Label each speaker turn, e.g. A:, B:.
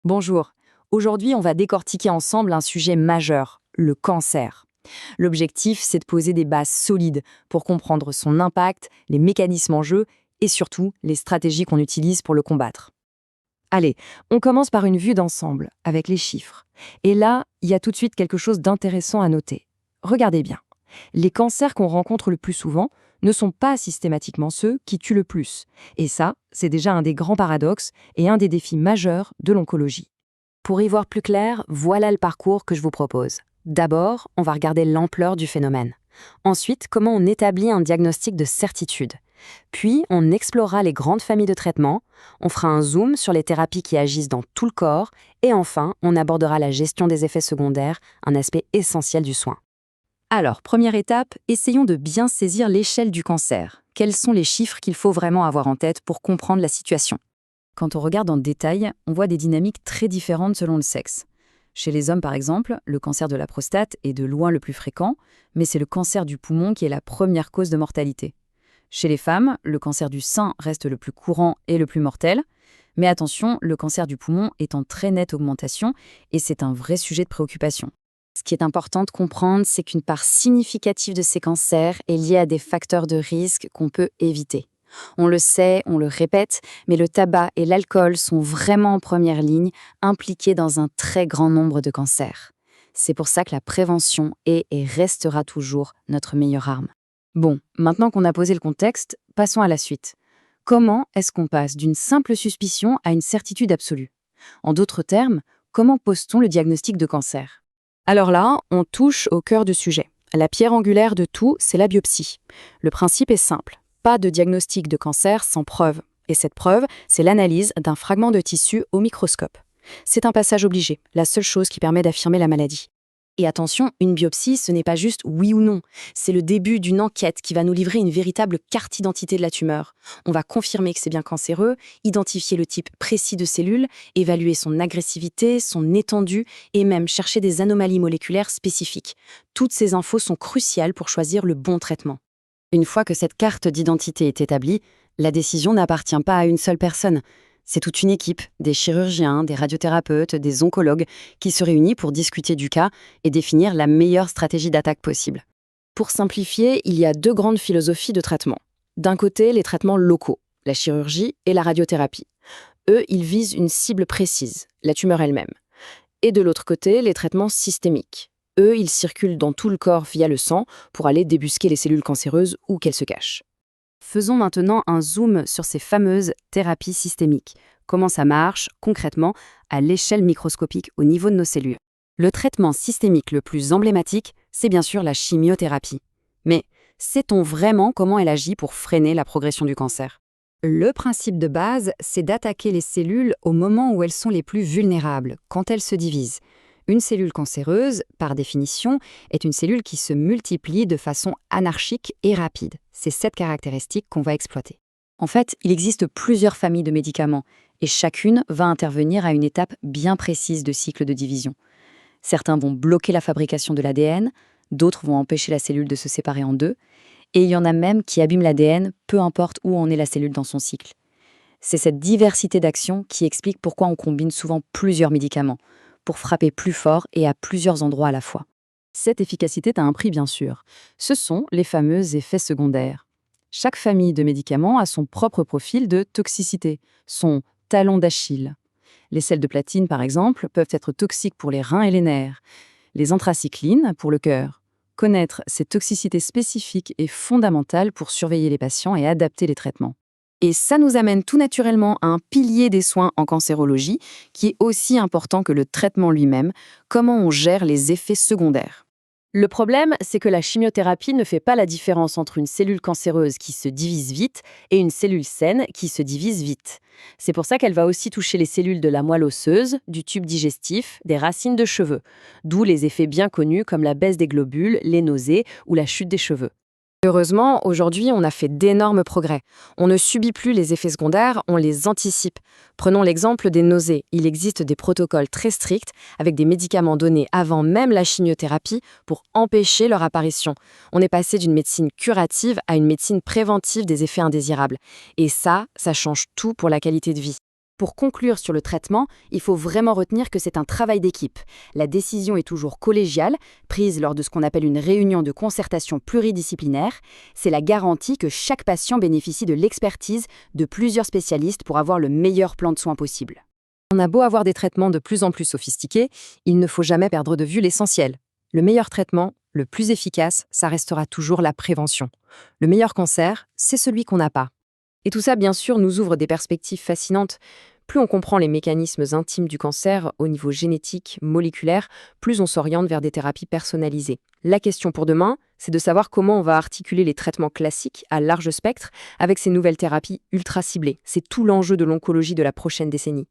A: Bonjour. Aujourd'hui, on va décortiquer ensemble un sujet majeur, le cancer. L'objectif, c'est de poser des bases solides pour comprendre son impact, les mécanismes en jeu et surtout les stratégies qu'on utilise pour le combattre. Allez, on commence par une vue d'ensemble, avec les chiffres. Et là, il y a tout de suite quelque chose d'intéressant à noter. Regardez bien. Les cancers qu'on rencontre le plus souvent ne sont pas systématiquement ceux qui tuent le plus. Et ça, c'est déjà un des grands paradoxes et un des défis majeurs de l'oncologie. Pour y voir plus clair, voilà le parcours que je vous propose. D'abord, on va regarder l'ampleur du phénomène. Ensuite, comment on établit un diagnostic de certitude. Puis, on explorera les grandes familles de traitements, on fera un zoom sur les thérapies qui agissent dans tout le corps, et enfin, on abordera la gestion des effets secondaires, un aspect essentiel du soin. Alors, première étape, essayons de bien saisir l'échelle du cancer. Quels sont les chiffres qu'il faut vraiment avoir en tête pour comprendre la situation ? Quand on regarde en détail, on voit des dynamiques très différentes selon le sexe. Chez les hommes, par exemple, le cancer de la prostate est de loin le plus fréquent, mais c'est le cancer du poumon qui est la première cause de mortalité. Chez les femmes, le cancer du sein reste le plus courant et le plus mortel. Mais attention, le cancer du poumon est en très nette augmentation et c'est un vrai sujet de préoccupation. Ce qui est important de comprendre, c'est qu'une part significative de ces cancers est liée à des facteurs de risque qu'on peut éviter. On le sait, on le répète, mais le tabac et l'alcool sont vraiment en première ligne, impliqués dans un très grand nombre de cancers. C'est pour ça que la prévention est et restera toujours notre meilleure arme. Bon, maintenant qu'on a posé le contexte, passons à la suite. Comment est-ce qu'on passe d'une simple suspicion à une certitude absolue ? En d'autres termes, comment pose-t-on le diagnostic de cancer ? Alors là, on touche au cœur du sujet. La pierre angulaire de tout, c'est la biopsie. Le principe est simple. Pas de diagnostic de cancer sans preuve. Et cette preuve, c'est l'analyse d'un fragment de tissu au microscope. C'est un passage obligé, la seule chose qui permet d'affirmer la maladie. Et attention, une biopsie, ce n'est pas juste oui ou non. C'est le début d'une enquête qui va nous livrer une véritable carte d'identité de la tumeur. On va confirmer que c'est bien cancéreux, identifier le type précis de cellules, évaluer son agressivité, son étendue et même chercher des anomalies moléculaires spécifiques. Toutes ces infos sont cruciales pour choisir le bon traitement. Une fois que cette carte d'identité est établie, la décision n'appartient pas à une seule personne. C'est toute une équipe, des chirurgiens, des radiothérapeutes, des oncologues, qui se réunit pour discuter du cas et définir la meilleure stratégie d'attaque possible. Pour simplifier, il y a deux grandes philosophies de traitement. D'un côté, les traitements locaux, la chirurgie et la radiothérapie. Eux, ils visent une cible précise, la tumeur elle-même. Et de l'autre côté, les traitements systémiques. Eux, ils circulent dans tout le corps via le sang pour aller débusquer les cellules cancéreuses où qu'elles se cachent. Faisons maintenant un zoom sur ces fameuses thérapies systémiques. Comment ça marche, concrètement, à l'échelle microscopique au niveau de nos cellules. Le traitement systémique le plus emblématique, c'est bien sûr la chimiothérapie. Mais sait-on vraiment comment elle agit pour freiner la progression du cancer ? Le principe de base, c'est d'attaquer les cellules au moment où elles sont les plus vulnérables, quand elles se divisent. Une cellule cancéreuse, par définition, est une cellule qui se multiplie de façon anarchique et rapide. C'est cette caractéristique qu'on va exploiter. En fait, il existe plusieurs familles de médicaments et chacune va intervenir à une étape bien précise de cycle de division. Certains vont bloquer la fabrication de l'ADN, d'autres vont empêcher la cellule de se séparer en deux, et il y en a même qui abîment l'ADN, peu importe où en est la cellule dans son cycle. C'est cette diversité d'actions qui explique pourquoi on combine souvent plusieurs médicaments, pour frapper plus fort et à plusieurs endroits à la fois. Cette efficacité a un prix, bien sûr. Ce sont les fameux effets secondaires. Chaque famille de médicaments a son propre profil de toxicité, son talon d'Achille. Les sels de platine, par exemple, peuvent être toxiques pour les reins et les nerfs. Les anthracyclines, pour le cœur. Connaître ces toxicités spécifiques est fondamental pour surveiller les patients et adapter les traitements. Et ça nous amène tout naturellement à un pilier des soins en cancérologie qui est aussi important que le traitement lui-même, comment on gère les effets secondaires. Le problème, c'est que la chimiothérapie ne fait pas la différence entre une cellule cancéreuse qui se divise vite et une cellule saine qui se divise vite. C'est pour ça qu'elle va aussi toucher les cellules de la moelle osseuse, du tube digestif, des racines de cheveux, d'où les effets bien connus comme la baisse des globules, les nausées ou la chute des cheveux. Heureusement, aujourd'hui, on a fait d'énormes progrès. On ne subit plus les effets secondaires, on les anticipe. Prenons l'exemple des nausées. Il existe des protocoles très stricts avec des médicaments donnés avant même la chimiothérapie pour empêcher leur apparition. On est passé d'une médecine curative à une médecine préventive des effets indésirables. Et ça change tout pour la qualité de vie.
B: Pour conclure sur le traitement, il faut vraiment retenir que c'est un travail d'équipe. La décision est toujours collégiale, prise lors de ce qu'on appelle une réunion de concertation pluridisciplinaire. C'est la garantie que chaque patient bénéficie de l'expertise de plusieurs spécialistes pour avoir le meilleur plan de soins possible.
A: On a beau avoir des traitements de plus en plus sophistiqués, il ne faut jamais perdre de vue l'essentiel. Le meilleur traitement, le plus efficace, ça restera toujours la prévention. Le meilleur cancer, c'est celui qu'on n'a pas. Et tout ça, bien sûr, nous ouvre des perspectives fascinantes. Plus on comprend les mécanismes intimes du cancer au niveau génétique, moléculaire, plus on s'oriente vers des thérapies personnalisées. La question pour demain, c'est de savoir comment on va articuler les traitements classiques à large spectre avec ces nouvelles thérapies ultra ciblées. C'est tout l'enjeu de l'oncologie de la prochaine décennie.